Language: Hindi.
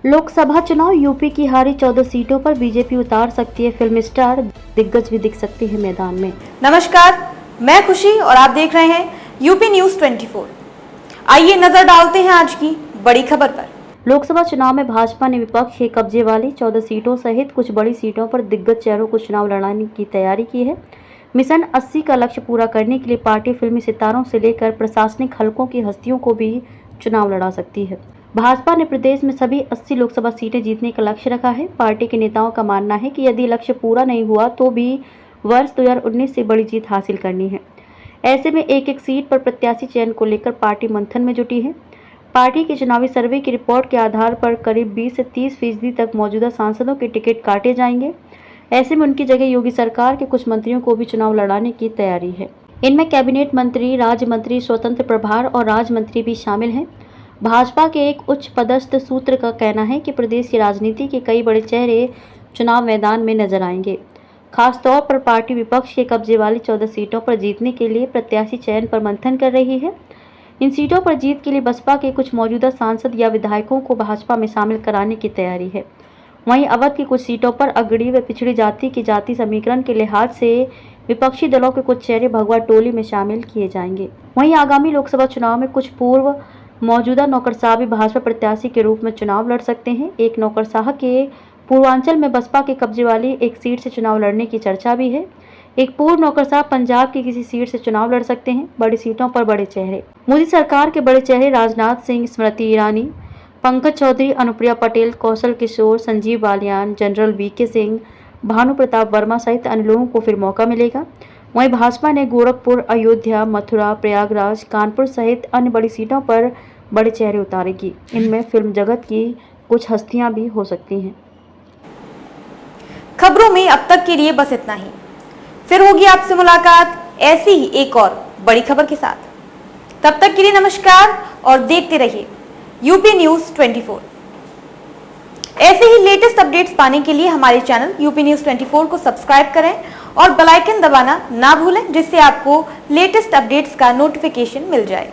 लोकसभा चुनाव यूपी की हारी 14 सीटों पर बीजेपी उतार सकती है फिल्म स्टार, दिग्गज भी दिख सकते हैं मैदान में। नमस्कार, मैं खुशी और आप देख रहे हैं यूपी न्यूज 24। आइए नजर डालते हैं आज की बड़ी खबर पर। लोकसभा चुनाव में भाजपा ने विपक्ष के कब्जे वाली 14 सीटों सहित कुछ बड़ी सीटों पर दिग्गज चेहरों को चुनाव लड़ाने की तैयारी की है। मिशन 80 का लक्ष्य पूरा करने के लिए पार्टी फिल्मी सितारों से लेकर प्रशासनिक हलकों की हस्तियों को भी चुनाव लड़ा सकती है। भाजपा ने प्रदेश में सभी 80 लोकसभा सीटें जीतने का लक्ष्य रखा है। पार्टी के नेताओं का मानना है कि यदि लक्ष्य पूरा नहीं हुआ तो भी वर्ष 2019 से बड़ी जीत हासिल करनी है। ऐसे में एक एक सीट पर प्रत्याशी चयन को लेकर पार्टी मंथन में जुटी है। पार्टी के चुनावी सर्वे की रिपोर्ट के आधार पर करीब 20 से 30% तक मौजूदा सांसदों के टिकट काटे जाएंगे। ऐसे में उनकी जगह योगी सरकार के कुछ मंत्रियों को भी चुनाव लड़ाने की तैयारी है। इनमें कैबिनेट मंत्री, राज्य मंत्री, स्वतंत्र प्रभार और राज्य मंत्री भी शामिल हैं। भाजपा के एक उच्च पदस्थ सूत्र का कहना है कि प्रदेश की राजनीति के कई बड़े चेहरे चुनाव मैदान में नजर आएंगे। खासतौर पर पार्टी विपक्ष के कब्जे वाली 14 सीटों पर जीतने के लिए प्रत्याशी चयन पर मंथन कर रही है। इन सीटों पर जीत के लिए बसपा के कुछ मौजूदा सांसद या विधायकों को भाजपा में शामिल कराने की तैयारी है। वहीं अवध की कुछ सीटों पर अगड़ी व पिछड़ी जाति की जाति समीकरण के लिहाज से विपक्षी दलों के कुछ चेहरे भगवा टोली में शामिल किए जाएंगे। वहीं आगामी लोकसभा चुनाव में कुछ पूर्व मौजूदा नौकरशाह भी भाजपा प्रत्याशी के रूप में चुनाव लड़ सकते हैं। एक नौकरशाह के पूर्वांचल में बसपा के कब्जे वाली एक सीट से चुनाव लड़ने की चर्चा भी है। एक पूर्व नौकरशाह पंजाब की किसी सीट से चुनाव लड़ सकते हैं। बड़ी सीटों पर बड़े चेहरे, मोदी सरकार के बड़े चेहरे राजनाथ सिंह, स्मृति ईरानी, पंकज चौधरी, अनुप्रिया पटेल, कौशल किशोर, संजीव बालियान, जनरल वीके सिंह, भानु प्रताप वर्मा सहित अन्य लोगों को फिर मौका मिलेगा। वहीं भाजपा ने गोरखपुर, अयोध्या, मथुरा, प्रयागराज, कानपुर सहित अन्य बड़ी सीटों पर बड़े चेहरे उतारेगी। इनमें फिल्म जगत की कुछ हस्तियां भी हो सकती हैं। खबरों में अब तक के लिए बस इतना ही। फिर होगी आपसे मुलाकात ऐसी ही एक और बड़ी खबर के साथ। तब तक के लिए नमस्कार और देखते रहिए यूपी न्यूज 24। ऐसे ही लेटेस्ट अपडेट्स पाने के लिए हमारे चैनल यूपी न्यूज 24 को सब्सक्राइब करें और बेल आइकन दबाना ना भूलें, जिससे आपको लेटेस्ट अपडेट्स का नोटिफिकेशन मिल जाए।